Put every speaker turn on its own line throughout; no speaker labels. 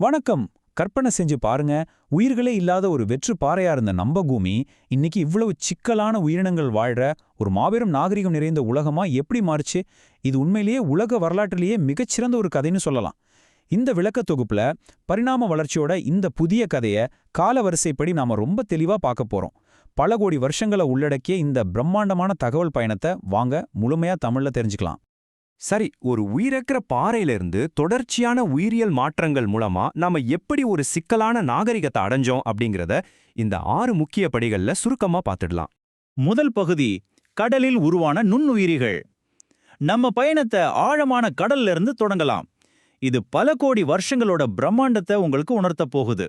வணக்கம். கற்பனை செஞ்சு பாருங்க, உயிர்களே இல்லாத ஒரு வெற்று பாறையா இருந்த நம்ம பூமி இன்னைக்கு இவ்வளவு சிக்கலான உயிரினங்கள் வாழ்ற ஒரு மாபெரும் நாகரிகம் நிறைந்த உலகமா எப்படி மாறுச்சு? இது உண்மையிலேயே உலக வரலாற்றிலேயே மிகச்சிறந்த ஒரு கதைன்னு சொல்லலாம். இந்த விளக்கத் தொகுப்புல பரிணாம வளர்ச்சியோட இந்த புதிய கதைய காலவரிசைப்படி நாம ரொம்ப தெளிவா பார்க்க போறோம். பல கோடி வருஷங்களை உள்ளடக்கிய இந்த பிரம்மாண்டமான தகவல் பயணத்தை வாங்க முழுமையா தமிழ்ல தெரிஞ்சுக்கலாம்.
சரி, ஒரு உயிரற்ற பாறையிலிருந்து தொடர்ச்சியான உயிரியல் மாற்றங்கள் மூலமா நாம எப்படி ஒரு சிக்கலான நாகரிகத்தை அடைஞ்சோம் அப்படிங்கறத இந்த 6 முக்கிய படிகள்ல சுருக்கமா பார்த்துடலாம்.
முதல் பகுதி, கடலில் உருவான நுண்ணுயிரிகள். நம்ம பயணத்தை ஆழமான கடல்ல இருந்து தொடங்கலாம். இது பல கோடி வருஷங்களோட பிரம்மாண்டத்தை உங்களுக்கு உணர்த்தப் போகுது.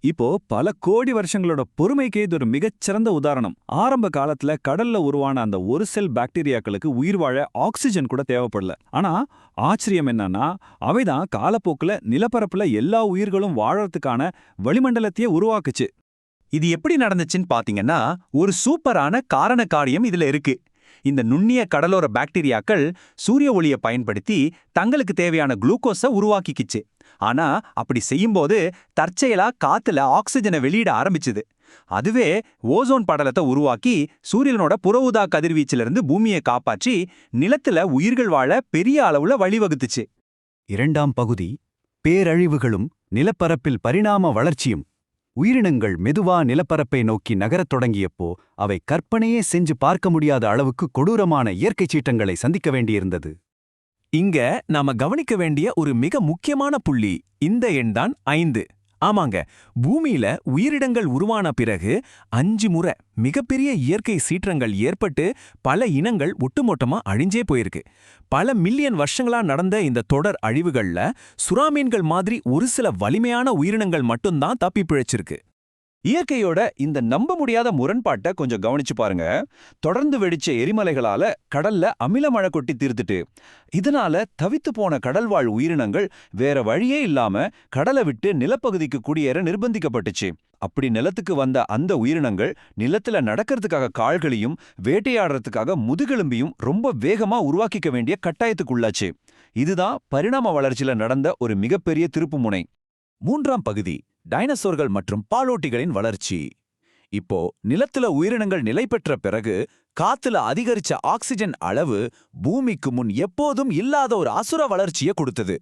இப்போ பல கோடி வருஷங்களோட பொறுமைக்கு இது ஒரு மிகச்சிறந்த உதாரணம். ஆரம்ப காலத்துல கடல்ல உருவான அந்த ஒரு செல் பாக்டீரியாக்களுக்கு உயிர் வாழ ஆக்சிஜன் கூட தேவைப்படல. ஆனா ஆச்சரியம் என்னன்னா, அவைதான் காலப்போக்குல நிலப்பரப்புல எல்லா உயிர்களும் வாழறதுக்கான வளிமண்டலத்தையே உருவாக்குச்சு.
இது எப்படி நடந்துச்சுன்னு பாத்தீங்கன்னா, ஒரு சூப்பரான காரண காரியம் இதுல இருக்கு. இந்த நுண்ணிய கடலோர பாக்டீரியாக்கள் சூரிய ஒளியை பயன்படுத்தி தங்களுக்கு தேவையான குளுக்கோஸை உருவாக்கிக்கிச்சு. ஆனா அப்படி செய்யும்போது தற்செயலா காத்துல ஆக்சிஜனை வெளியிட ஆரம்பிச்சுது. அதுவே ஓசோன் படலத்தை உருவாக்கி சூரியனோட புற ஊதா கதிர்வீச்சிலிருந்து பூமியை காப்பாற்றி நிலத்துல உயிர்கள் வாழ பெரிய அளவுல வழிவகுத்துச்சு.
இரண்டாம் பகுதி, பேரழிவுகளும் நிலப்பரப்பில் பரிணாம வளர்ச்சியும். உயிரினங்கள் மெதுவா நிலப்பரப்பை நோக்கி நகரத் தொடங்கியப்போ அவை கற்பனையே செஞ்சு பார்க்க முடியாத அளவுக்கு கொடூரமான இயற்கைச் சீற்றங்களை சந்திக்க வேண்டியிருந்தது.
இங்க நாம கவனிக்க வேண்டிய ஒரு மிக முக்கியமான புள்ளி இந்த எண்தான் 5. ஆமாங்க, பூமியில உயிரினங்கள் உருவான பிறகு 5 முறை மிகப்பெரிய இயற்கை சீற்றங்கள் ஏற்பட்டு பல இனங்கள் ஒட்டுமொத்தமா அழிஞ்சே போயிருக்கு. பல மில்லியன் வருஷங்களா நடந்த இந்த தொடர் அழிவுகள்ல சுறாமீன்கள் மாதிரி ஒரு சில வலிமையான உயிரினங்கள் மட்டும்தான் தப்பி பிழைச்சிருக்கு.
இயற்கையோட இந்த நம்ப முடியாத முரண்பாட்டை கொஞ்சம் கவனிச்சு பாருங்க. தொடர்ந்து வெடிச்ச எரிமலைகளால கடல்ல அமில மழை கொட்டி தீர்த்துட்டு, இதனால தவித்து போன கடல்வாழ் உயிரினங்கள் வேற வழியே இல்லாம கடலை விட்டு நிலப்பகுதிக்கு குடியேற நிர்பந்திக்கப்பட்டுச்சு. அப்படி நிலத்துக்கு வந்த அந்த உயிரினங்கள் நிலத்துல நடக்கிறதுக்காக கால்களையும் வேட்டையாடுறதுக்காக முதுகெலும்பியும் ரொம்ப வேகமா உருவாக்கிக்க வேண்டிய கட்டாயத்துக்குள்ளாச்சு. இதுதான் பரிணாம வளர்ச்சியில நடந்த ஒரு மிகப்பெரிய திருப்புமுனை.
மூன்றாம் பகுதி, டைனோசர்கள் மற்றும் பாலூட்டிகளின் வளர்ச்சி. இப்போ நிலத்துல உயிரினங்கள் நிலை பெற்ற பிறகு காத்துல அதிகரிச்ச ஆக்சிஜன் அளவு பூமிக்கு முன் எப்போதும் இல்லாத ஒரு அசுர வளர்ச்சியை கொடுத்தது.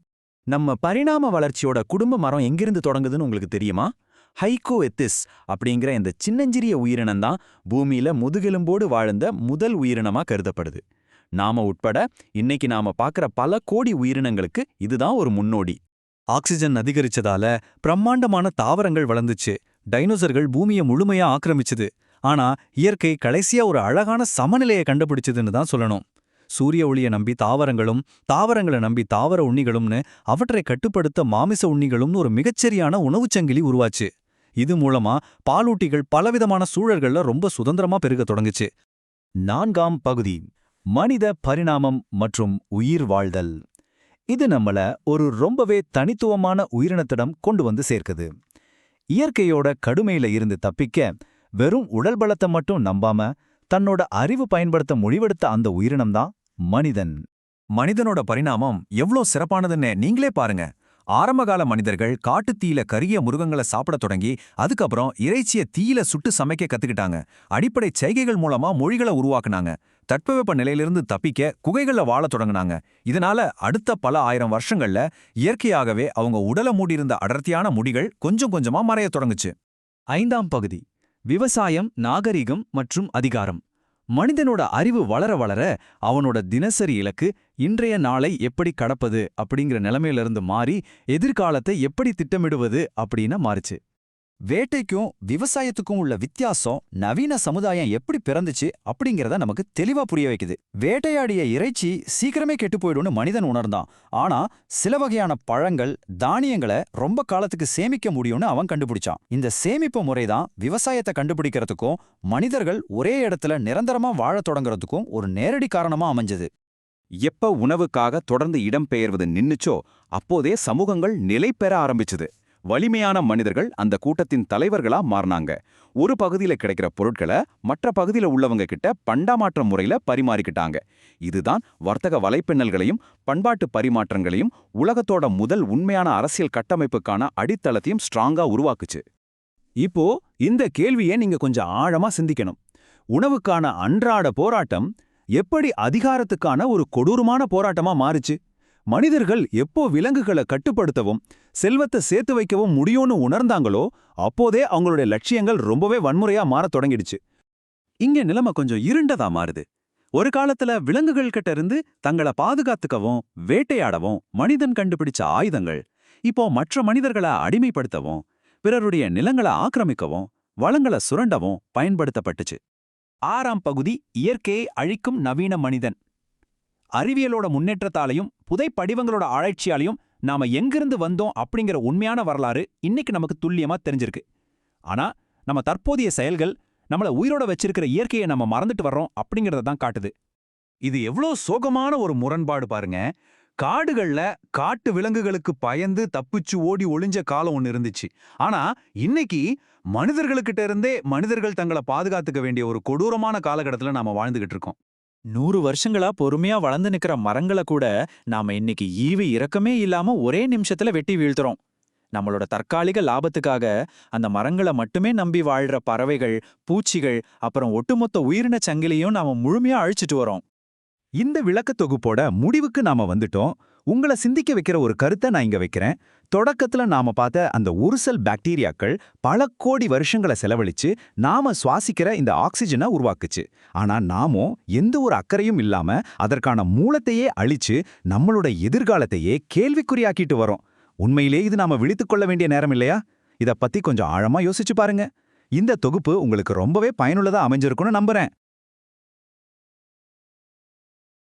நம்ம பரிணாம வளர்ச்சியோட குடும்ப மரம் எங்கிருந்து தொடங்குதுன்னு உங்களுக்கு தெரியுமா? ஹைகோஎத்திஸ் அப்படிங்கிற இந்த சின்னஞ்சிறிய உயிரினம் தான் பூமியில முதுகெலும்போடு வாழ்ந்த முதல் உயிரினமா கருதப்படுது. நாம உட்பட இன்னைக்கு நாம பார்க்குற பல கோடி உயிரினங்களுக்கு இதுதான் ஒரு முன்னோடி.
ஆக்சிஜன் அதிகரிச்சதால பிரம்மாண்டமான தாவரங்கள் வளர்ந்துச்சு. டைனோசர்கள் பூமியை முழுமையா ஆக்கிரமிச்சுது. ஆனா இயற்கை கடைசியா ஒரு அழகான சமநிலையை கண்டுபிடிச்சதுன்னு தான் சொல்லணும். சூரிய ஒளியை நம்பி தாவரங்களும், தாவரங்களை நம்பி தாவர உண்ணிகளும்னு அவற்றை கட்டுப்படுத்த மாமிச உண்ணிகளும்னு ஒரு மிகச்சரியான உணவுச்சங்கிலி உருவாச்சு. இது மூலமா பாலூட்டிகள் பலவிதமான சூழல்கள்ல ரொம்ப சுதந்திரமா பெருக தொடங்குச்சு.
நான்காம் பகுதி, மனித பரிணாமம் மற்றும் உயிர் வாழ்தல். இது நம்மள ஒரு ரொம்பவே தனித்துவமான உயிரினத்திடம் கொண்டு வந்து சேர்க்குது. இயற்கையோட கடுமையில இருந்து தப்பிக்க வெறும் உடல் பலத்தை மட்டும் நம்பாம தன்னோட அறிவு பயன்படுத்த முடிவெடுத்த அந்த உயிரினம்தான் மனிதன்.
மனிதனோட பரிணாமம் எவ்ளோ சிறப்பானதுன்னு நீங்களே பாருங்க. ஆரம்பகால மனிதர்கள் காட்டு தீயில கரிய மிருகங்களை சாப்பிட தொடங்கி அதுக்கப்புறம் இறைச்சியை தீயில சுட்டு சமைக்க கத்துக்கிட்டாங்க. அடிப்படை செய்கைகள் மூலமா மொழிகளை உருவாக்குனாங்க. தட்பவெப்ப நிலையிலிருந்து தப்பிக்க குகைகள்ல வாழ தொடங்கினாங்க. இதனால அடுத்த பல ஆயிரம் வருஷங்கள்ல இயற்கையாகவே அவங்க உடலை மூடியிருந்த அடர்த்தியான முடிகள் கொஞ்சம் கொஞ்சமா மறைய தொடங்குச்சு.
ஐந்தாம் பகுதி, விவசாயம், நாகரிகம் மற்றும் அதிகாரம். மனிதனோட அறிவு வளர வளர அவனோட தினசரி இலக்கு இன்றைய நாளை எப்படி கடப்பது அப்படிங்கிற நிலைமையிலிருந்து மாறி எதிர்காலத்தை எப்படி திட்டமிடுவது அப்படின்னு மாறுச்சு.
வேட்டைக்கும் விவசாயத்துக்கும் உள்ள வித்தியாசம் நவீன சமுதாயம் எப்படி பிறந்துச்சு அப்படிங்கிறத நமக்கு தெளிவா புரிய வைக்குது. வேட்டையாடிய இறைச்சி சீக்கிரமே கெட்டு போயிடும்னு மனிதன் உணர்ந்தான். ஆனா சில வகையான பழங்கள், தானியங்களை ரொம்ப காலத்துக்கு சேமிக்க முடியும்னு அவன் கண்டுபிடிச்சான். இந்த சேமிப்பு முறைதான் விவசாயத்தை கண்டுபிடிக்கிறதுக்கும் மனிதர்கள் ஒரே இடத்துல நிரந்தரமா வாழத் தொடங்குறதுக்கும் ஒரு நேரடி காரணமா அமைஞ்சது.
எப்ப உணவுக்காக தொடர்ந்து இடம்பெயர்வது நின்னுச்சோ அப்போதே சமூகங்கள் நிலை பெற ஆரம்பிச்சுது.
வலிமையான மனிதர்கள் அந்த கூட்டத்தின் தலைவர்களா மாறினாங்க. ஒரு பகுதியில கிடைக்கிற பொருட்களை மற்ற பகுதியில உள்ளவங்க கிட்ட பண்டமாற்ற முறையில பரிமாறிக்கிட்டாங்க. இதுதான் வர்த்தக வலைப்பின்னல்களையும் பண்பாட்டு பரிமாற்றங்களையும் உலகத்தோட முதல் உண்மையான அரசியல் கட்டமைப்புக்கான அடித்தளத்தையும் ஸ்ட்ராங்கா உருவாக்குச்சு.
இப்போ இந்த கேள்வியை நீங்க கொஞ்சம் ஆழமா சிந்திக்கணும். உணவுக்கான அன்றாட போராட்டம் எப்படி அதிகாரத்துக்கான ஒரு கொடூரமான போராட்டமா மாறுச்சு? மனிதர்கள் எப்போ விலங்குகளை கட்டுப்படுத்தவும் செல்வத்தை சேர்த்து வைக்கவும் முடியும்னு உணர்ந்தாங்களோ அப்போதே அவங்களுடைய லட்சியங்கள் ரொம்பவே வன்முறையா மாறத் தொடங்கிடுச்சு. இங்க நிலைமை கொஞ்சம் இருண்டதா மாறுது. ஒரு காலத்துல விலங்குகள் கிட்ட இருந்து தங்களை பாதுகாத்துக்கவும் வேட்டையாடவும் மனிதன் கண்டுபிடிச்ச ஆயுதங்கள் இப்போ மற்ற மனிதர்களை அடிமைப்படுத்தவும் பிறருடைய நிலங்களை ஆக்கிரமிக்கவும் வளங்களை சுரண்டவும் பயன்படுத்தப்பட்டுச்சு. 6ஆம் பகுதி இயற்கையை அழிக்கும் நவீன மனிதன். அறிவியலோட முன்னேற்றத்தாலையும் புதைப்படிவங்களோட ஆராய்ச்சியாலையும் நாம எங்கிருந்து வந்தோம் அப்படிங்கிற உண்மையான வரலாறு இன்னைக்கு நமக்கு துல்லியமா தெரிஞ்சிருக்கு. ஆனா நம்ம தற்போதைய செயல்கள் நம்மள உயிரோட வச்சிருக்கிற இயற்கையை நம்ம மறந்துட்டு வர்றோம் அப்படிங்கறத தான் காட்டுது. இது எவ்வளோ சோகமான ஒரு முரண்பாடு பாருங்க. காடுகள்ல காட்டு விலங்குகளுக்கு பயந்து தப்பிச்சு ஓடி ஒளிஞ்ச காலம் ஒன்னு இருந்துச்சு. ஆனா இன்னைக்கு மனிதர்களுக்கிட்ட இருந்தே மனிதர்கள் தங்களை பாதுகாத்துக்க வேண்டிய ஒரு கொடூரமான காலகட்டத்துல நாம வாழ்ந்துகிட்டு இருக்கோம்.
100 வருஷங்களா பொறுமையா வளர்ந்து நிக்கிற மரங்களை கூட நாம இன்னைக்கு ஈவு இரக்கமே இல்லாம ஒரே நிமிஷத்துல வெட்டி வீழ்த்துறோம். நம்மளோட தற்காலிக லாபத்துக்காக அந்த மரங்களை மட்டுமே நம்பி வாழ்ற பறவைகள், பூச்சிகள், அப்புறம் ஒட்டுமொத்த உயிரின சங்கிலியும் நாம முழுமையா அழிச்சிட்டு வரோம்.
இந்த விளக்க தொகுப்போட முடிவுக்கு நாம வந்துட்டோம். உங்களை சிந்திக்க வைக்கிற ஒரு கருத்தை நான் இங்க வைக்கிறேன். தொடக்கத்துல நாம பார்த்த அந்த ஒரு செல் பாக்டீரியாக்கள் பல கோடி வருஷங்களை செலவழிச்சு நாம சுவாசிக்கிற இந்த ஆக்சிஜனை உருவாக்குச்சு. ஆனா நாமோ எந்த ஒரு அக்கறையும் இல்லாம அதற்கான மூலத்தையே அழிச்சு நம்மளோட எதிர்காலத்தையே கேள்விக்குறியாக்கிட்டு வரோம். உண்மையிலே இது நாம விழித்துக் கொள்ள வேண்டிய நேரம் இல்லையா? இத பத்தி கொஞ்சம் ஆழமா யோசிச்சு பாருங்க. இந்த தொகுப்பு உங்களுக்கு ரொம்பவே பயனுள்ளதா அமைஞ்சிருக்கும்னு நம்புறேன்.